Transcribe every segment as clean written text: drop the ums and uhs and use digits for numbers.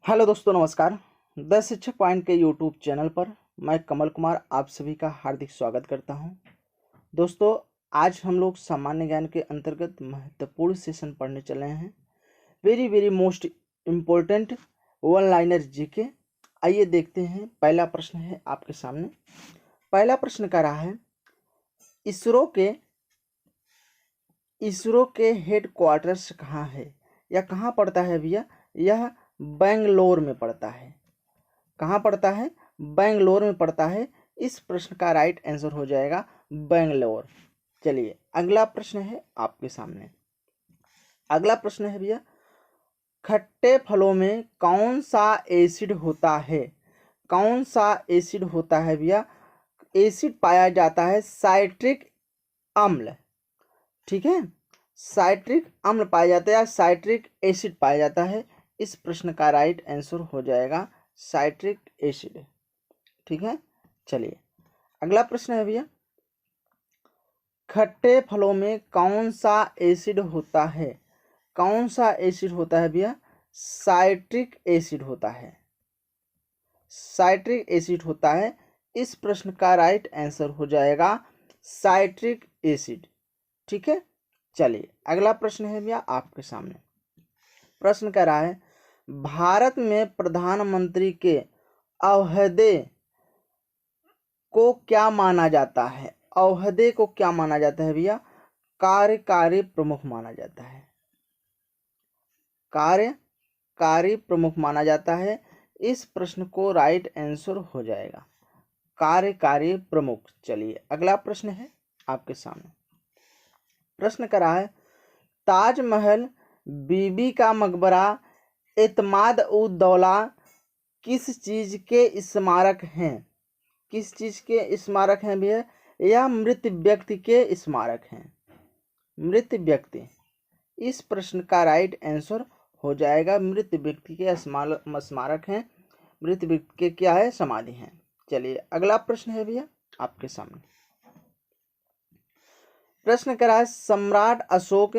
Hello दोस्तों, नमस्कार। The शिक्षक पॉइंट के यूट्यूब चैनल पर मैं कमल कुमार आप सभी का हार्दिक स्वागत करता हूं। दोस्तों, आज हम लोग सामान्य ज्ञान के अंतर्गत महत्वपूर्ण सेशन पढ़ने चले हैं। Very very most important one liner GK. आइए देखते हैं। पहला प्रश्न है आपके सामने। पहला प्रश्न कह रहा है, इसरो के हेड क्वार्टर्स कहाँ है या कहाँ पड़ता है भैया? यह बेंगलोर में पड़ता है। कहाँ पड़ता है? बेंगलोर में पड़ता है। इस प्रश्न का राइट आंसर हो जाएगा बेंगलोर। चलिए अगला प्रश्न है आपके सामने। अगला प्रश्न है भैया, खट्टे फलों में कौन सा एसिड होता है? कौन सा एसिड होता है भैया? एसिड पाया जाता है साइट्रिक अम्ल। ठीक है, साइट्रिक अम्ल पाया जाता है या साइट्रिक एसिड पाया जाता है। इस प्रश्न का राइट आंसर हो जाएगा साइट्रिक एसिड। ठीक है, चलिए अगला प्रश्न है भैया, खट्टे फलों में कौन सा एसिड होता है? कौन सा एसिड होता है भैया? साइट्रिक एसिड होता है। साइट्रिक एसिड होता है। इस प्रश्न का राइट आंसर हो जाएगा साइट्रिक एसिड। ठीक है, चलिए अगला प्रश्न है भैया आपके सामने। प्रश्न कह रहा है, भारत में प्रधानमंत्री के अहदे को क्या माना जाता है? अहदे को क्या माना जाता है भैया? कार्यकारी प्रमुख माना जाता है। कार्यकारी प्रमुख माना जाता है। इस प्रश्न को राइट आंसर हो जाएगा कार्यकारी प्रमुख। चलिए अगला प्रश्न है आपके सामने। प्रश्न करा है, ताजमहल, बीबी का मकबरा, एतमाद उद दौला किस चीज के स्मारक हैं? किस चीज के स्मारक हैं भैया? यह मृत व्यक्ति के स्मारक हैं। मृत व्यक्ति। इस प्रश्न का राइट आंसर हो जाएगा मृत व्यक्ति के स्मारक हैं। मृत व्यक्ति के क्या है? समाधि हैं। चलिए अगला प्रश्न है भैया आपके सामने। प्रश्न करा है, सम्राट अशोक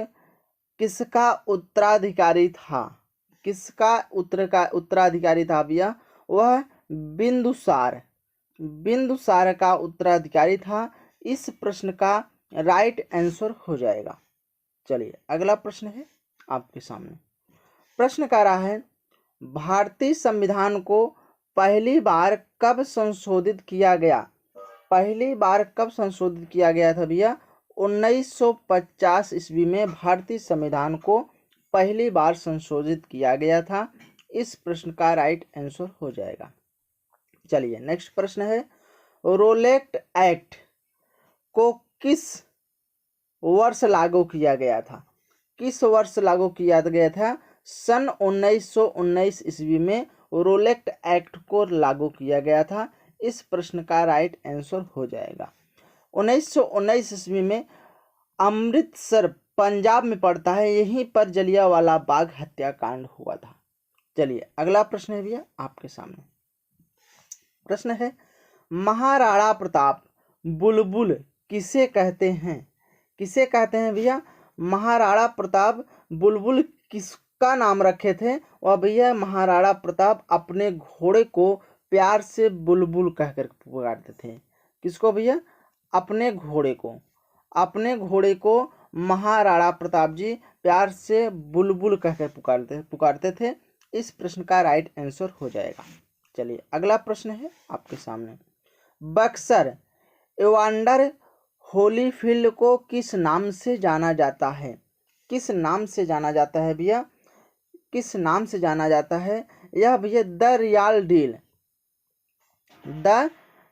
किसका उत्तराधिकारी था? किसका उत्तराधिकारी था भैया? वह बिंदुसार। बिंदुसार का उत्तराधिकारी था। इस प्रश्न का राइट आंसर हो जाएगा। चलिए अगला प्रश्न है आपके सामने। प्रश्न कह रहा है, भारतीय संविधान को पहली बार कब संशोधित किया गया? पहली बार कब संशोधित किया गया था भैया? 1950 ईस्वी में भारतीय संविधान को पहली बार संशोधित किया गया था। इस प्रश्न का राइट आंसर हो जाएगा। चलिए नेक्स्ट प्रश्न है, रोलेक्ट एक्ट को किस वर्ष लागू किया गया था? किस वर्ष लागू किया गया था? सन 1919 ईस्वी में रोलेक्ट एक्ट को लागू किया गया था। इस प्रश्न का राइट आंसर हो जाएगा 1919 ईस्वी में। अमृतसर पंजाब में पड़ता है। यहीं पर जलियांवाला बाग हत्याकांड हुआ था। चलिए अगला प्रश्न है भैया आपके सामने। प्रश्न है, महाराणा प्रताप बुलबुल किसे कहते हैं? किसे कहते हैं भैया? महाराणा प्रताप बुलबुल किसका नाम रखे थे? वह भैया महाराणा प्रताप अपने घोड़े को प्यार से बुलबुल कहकर पुकारते थे। किसको भैया? अपने घोड़े को। अपने घोड़े को महाराणा प्रताप जी प्यार से बुलबुल कहकर पुकारते थे। इस प्रश्न का राइट आंसर हो जाएगा। चलिए अगला प्रश्न है आपके सामने। बक्सर एवांडर होलीफील्ड को किस नाम से जाना जाता है? किस नाम से जाना जाता है भैया? किस नाम से जाना जाता है? यह भैया द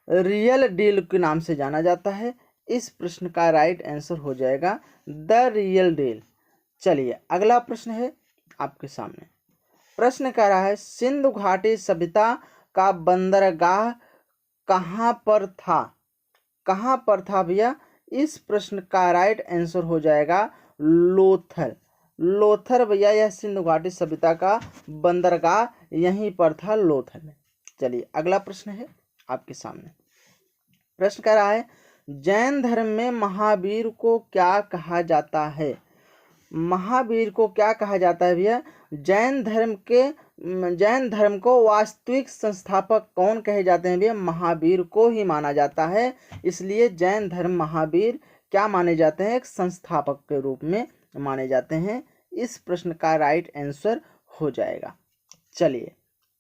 रियल डील के नाम से जाना जाता है। इस प्रश्न का राइट आंसर हो जाएगा द रियल डील। चलिए अगला प्रश्न है आपके सामने। प्रश्न कह रहा है, सिंधु घाटी सभ्यता का बंदरगाह कहाँ पर था? कहाँ पर था भैया? इस प्रश्न का राइट आंसर हो जाएगा लोथल। लोथल भैया, यह सिंधु घाटी सभ्यता का बंदरगाह यहीं पर था, लोथल में। चलिए अगला प्रश्न है आपके सामने। प्रश्न कह रहा है, जैन धर्म में महावीर को क्या कहा जाता है? महावीर को क्या कहा जाता है भैया? जैन धर्म को वास्तविक संस्थापक कौन कहे जाते हैं भैया? महावीर को ही माना जाता है। इसलिए जैन धर्म महावीर क्या माने जाते हैं? एक संस्थापक के रूप में माने जाते हैं। इस प्रश्न का राइट आंसर हो जाएगा। चलिए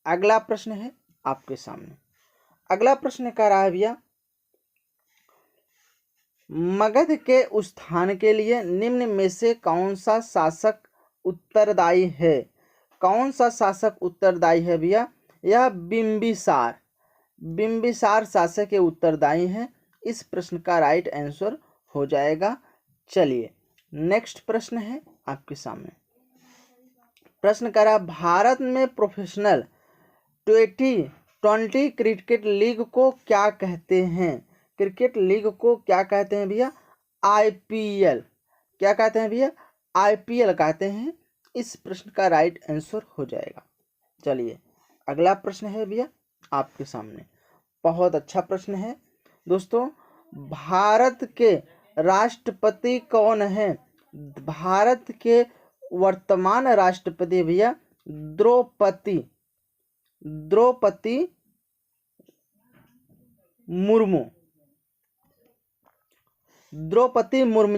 अगला प्रश्न है आपके सामने। अगला प्रश्न कह रहा है भैया, मगध के उत्थान के लिए निम्न में से कौन सा शासक उत्तरदायी है? कौन सा शासक उत्तरदायी है भैया? यह बिंबिसार शासक के उत्तरदायी है। इस प्रश्न का राइट आंसर हो जाएगा। चलिए नेक्स्ट प्रश्न है आपके सामने। प्रश्न करा, भारत में प्रोफेशनल T20 क्रिकेट लीग को क्या कहते हैं? क्रिकेट लीग को क्या कहते हैं भैया? IPL। क्या कहते हैं भैया? IPL कहते हैं। इस प्रश्न का राइट आंसर हो जाएगा। चलिए अगला प्रश्न है भैया आपके सामने। बहुत अच्छा प्रश्न है दोस्तों। भारत के राष्ट्रपति कौन है? भारत के वर्तमान राष्ट्रपति भैया द्रौपदी मुर्मू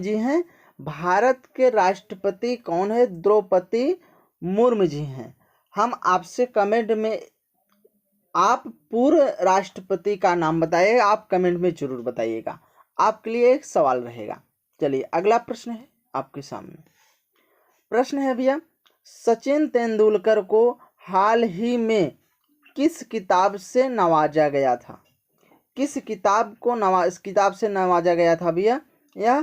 जी हैं। भारत के राष्ट्रपति कौन है? द्रौपदी मुर्मू जी हैं। हम आपसे कमेंट में आप पूर्व राष्ट्रपति का नाम बताइएगा। आप कमेंट में जरूर बताइएगा, आपके लिए एक सवाल रहेगा। चलिए अगला प्रश्न है आपके सामने। प्रश्न है भैया, सचिन तेंदुलकर को हाल ही में किस किताब से नवाजा गया था? किस किताब से नवाजा गया था भैया? यह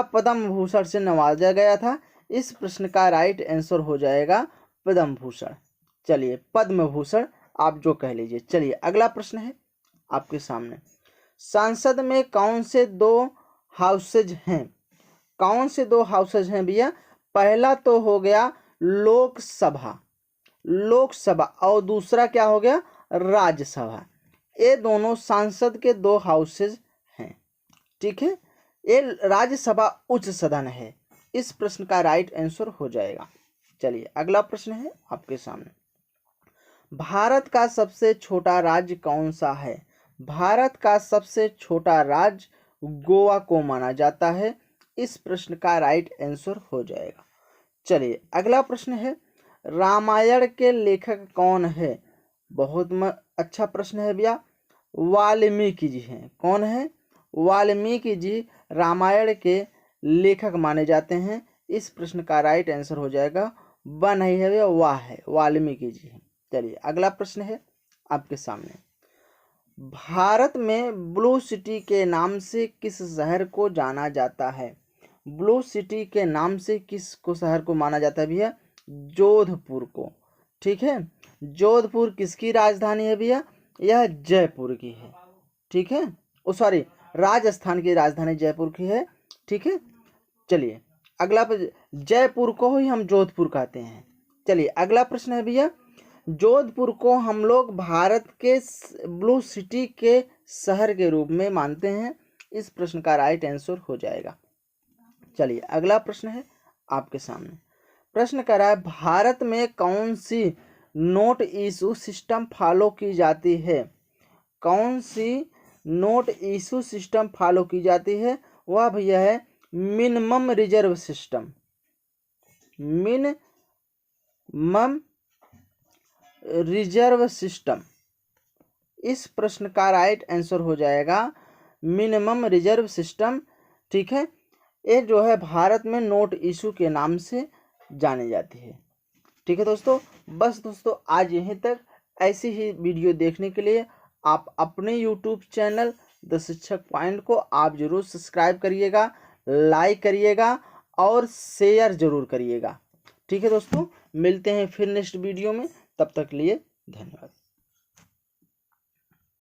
पद्म भूषण से नवाजा गया था। इस प्रश्न का राइट आंसर हो जाएगा पद्म भूषण। चलिए पद्म भूषण आप जो कह लीजिए। चलिए अगला प्रश्न है आपके सामने। संसद में कौन से 2 हाउसेज हैं? कौन से 2 हाउसेज हैं भैया? पहला तो हो गया लोकसभा और दूसरा क्या हो गया? राज्यसभा। ये दोनों संसद के 2 हाउसेज हैं। ठीक है, ये राज्यसभा उच्च सदन है। इस प्रश्न का राइट आंसर हो जाएगा। चलिए अगला प्रश्न है आपके सामने। भारत का सबसे छोटा राज्य कौन सा है? भारत का सबसे छोटा राज्य गोवा को माना जाता है। इस प्रश्न का राइट आंसर हो जाएगा। चलिए अगला प्रश्न है, रामायण के लेखक कौन है? बहुत अच्छा प्रश्न है भैया। वाल्मीकि जी हैं। कौन है? वाल्मीकि जी रामायण के लेखक माने जाते हैं। इस प्रश्न का राइट आंसर हो जाएगा वह नहीं है भैया, वाह है, वाल्मीकि जी हैं। चलिए अगला प्रश्न है आपके सामने। भारत में ब्लू सिटी के नाम से किस शहर को जाना जाता है? ब्लू सिटी के नाम से किस को शहर को माना जाता है भैया? जोधपुर को। ठीक है, जोधपुर किसकी राजधानी है भैया? यह जयपुर की है। ठीक है, सॉरी, राजस्थान की राजधानी जयपुर की है। ठीक है, चलिए अगला जयपुर को ही हम जोधपुर कहते हैं। चलिए अगला प्रश्न है भैया, जोधपुर को हम लोग भारत के ब्लू सिटी के शहर के रूप में मानते हैं। इस प्रश्न का राइट आंसर हो जाएगा। चलिए अगला प्रश्न है आपके सामने। प्रश्न कर रहा है, भारत में कौन सी नोट इशू सिस्टम फॉलो की जाती है? कौन सी नोट इशू सिस्टम फॉलो की जाती है? वह भैया है minimum reserve system. Minimum reserve system. इस प्रश्न का राइट आंसर हो जाएगा मिनिमम रिजर्व सिस्टम। ठीक है, ये जो है भारत में नोट इशू के नाम से जानी जाती है। ठीक है दोस्तों, बस दोस्तों आज यहीं तक। ऐसी ही वीडियो देखने के लिए आप अपने YouTube चैनल द शिक्षक पॉइंट को आप जरूर सब्सक्राइब करिएगा, लाइक करिएगा और शेयर जरूर करिएगा। ठीक है दोस्तों, मिलते हैं फिर नेक्स्ट वीडियो में। तब तक लिए धन्यवाद।